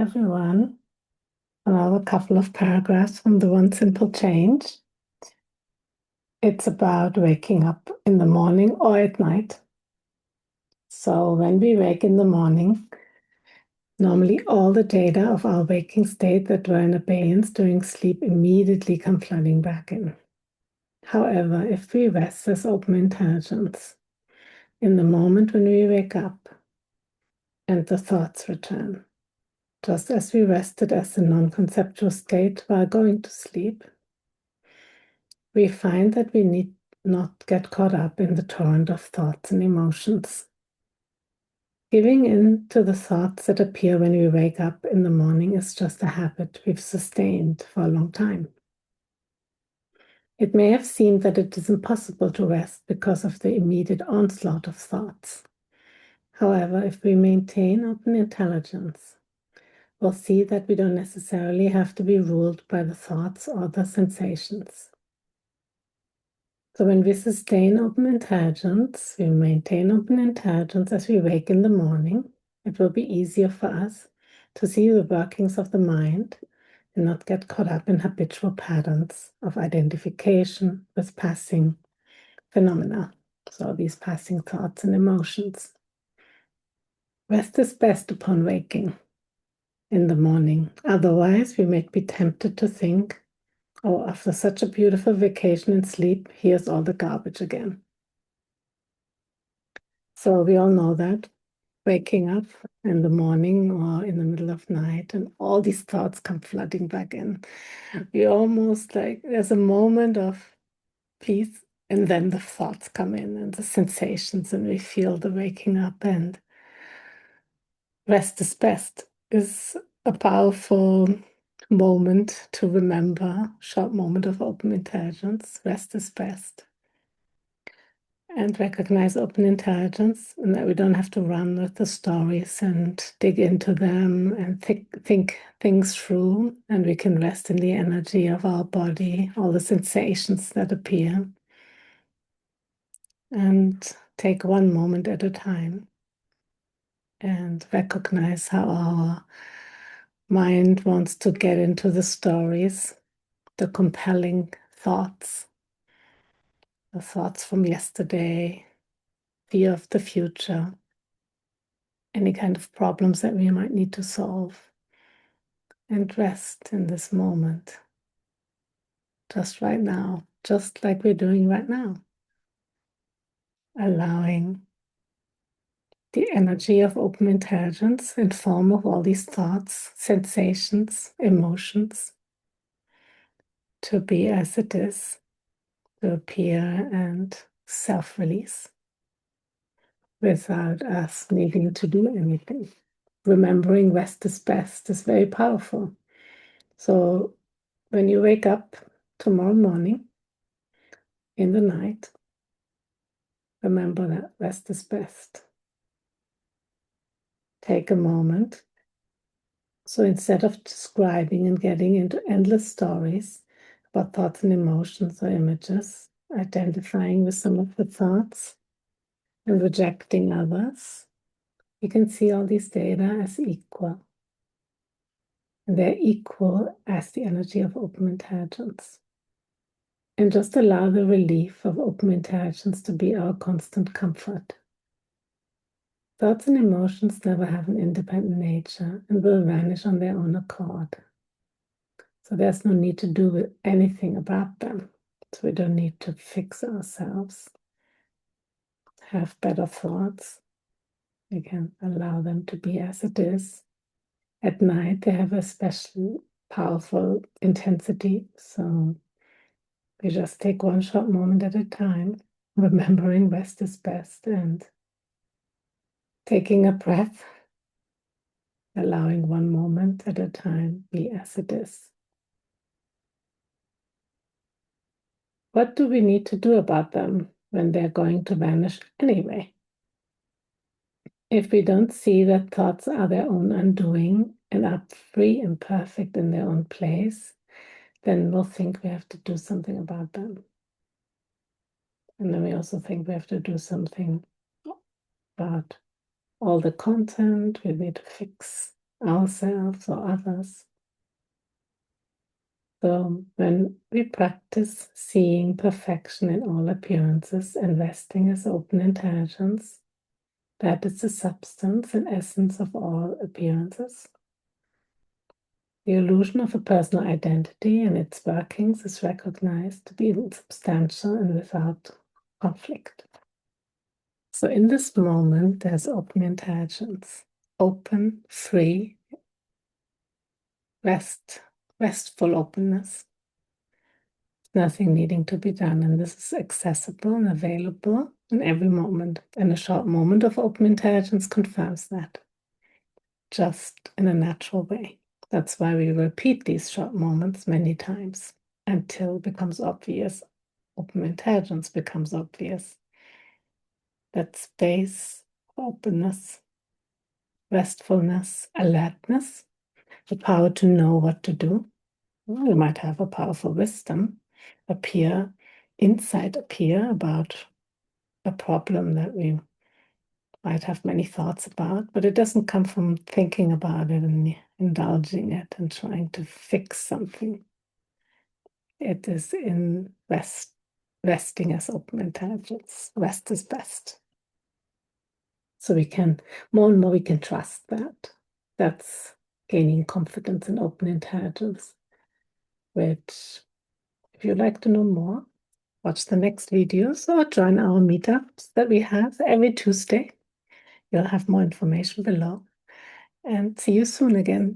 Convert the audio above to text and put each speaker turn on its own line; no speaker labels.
everyone. Another couple of paragraphs from the One Simple Change. It's about waking up in the morning or at night. So when we wake in the morning, normally all the data of our waking state that were in abeyance during sleep immediately come flooding back in. However, if we rest as open intelligence in the moment when we wake up and the thoughts return, just as we rested as a non-conceptual state while going to sleep, we find that we need not get caught up in the torrent of thoughts and emotions. Giving in to the thoughts that appear when we wake up in the morning is just a habit we've sustained for a long time. It may have seemed that it is impossible to rest because of the immediate onslaught of thoughts. However, if we maintain open intelligence, we'll see that we don't necessarily have to be ruled by the thoughts or the sensations. So when we sustain open intelligence, we maintain open intelligence as we wake in the morning, it will be easier for us to see the workings of the mind and not get caught up in habitual patterns of identification with passing phenomena. So these passing thoughts and emotions. Rest is best upon waking in the morning. Otherwise, we may be tempted to think, oh, after such a beautiful vacation and sleep, here's all the garbage again. So we all know that waking up in the morning or in the middle of night and all these thoughts come flooding back in. We almost like there's a moment of peace and then the thoughts come in and the sensations and we feel the waking up, and rest is best is a powerful moment to remember, short moment of open intelligence. Rest is best. And recognize open intelligence, and that we don't have to run with the stories and dig into them and think things through, and we can rest in the energy of our body, all the sensations that appear, and take one moment at a time and recognize how our mind wants to get into the stories, the compelling thoughts, the thoughts from yesterday, fear of the future, any kind of problems that we might need to solve, and rest in this moment, just right now, just like we're doing right now, allowing the energy of open intelligence in form of all these thoughts, sensations, emotions to be as it is, to appear and self-release without us needing to do anything. Remembering rest is best is very powerful. So when you wake up tomorrow morning, in the night, remember that rest is best. Take a moment. So instead of describing and getting into endless stories about thoughts and emotions or images, identifying with some of the thoughts and rejecting others, you can see all these data as equal. And they're equal as the energy of open intelligence. And just allow the relief of open intelligence to be our constant comfort. Thoughts and emotions never have an independent nature and will vanish on their own accord. So there's no need to do anything about them. So we don't need to fix ourselves, have better thoughts. We can allow them to be as it is. At night, they have a special, powerful intensity. So we just take one short moment at a time, remembering rest is best and taking a breath, allowing one moment at a time be as it is. What do we need to do about them when they're going to vanish anyway? If we don't see that thoughts are their own undoing and are free and perfect in their own place, then we'll think we have to do something about them. And then we also think we have to do something about all the content. We need to fix ourselves or others. So when we practice seeing perfection in all appearances and resting as open intelligence, that is the substance and essence of all appearances. The illusion of a personal identity and its workings is recognized to be insubstantial and without conflict. So in this moment, there's open intelligence, open, free, restful openness. Nothing needing to be done, and this is accessible and available in every moment. And a short moment of open intelligence confirms that, just in a natural way. That's why we repeat these short moments many times until it becomes obvious. Open intelligence becomes obvious. That space, openness, restfulness, alertness, the power to know what to do. We might have a powerful wisdom insight appear about a problem that we might have many thoughts about, but it doesn't come from thinking about it and indulging it and trying to fix something. It is in resting as open intelligence. Rest is best. So we can, more and more we can trust that. That's gaining confidence in open intelligence, which, if you'd like to know more, watch the next videos or join our meetups that we have every Tuesday. You'll have more information below. And see you soon again.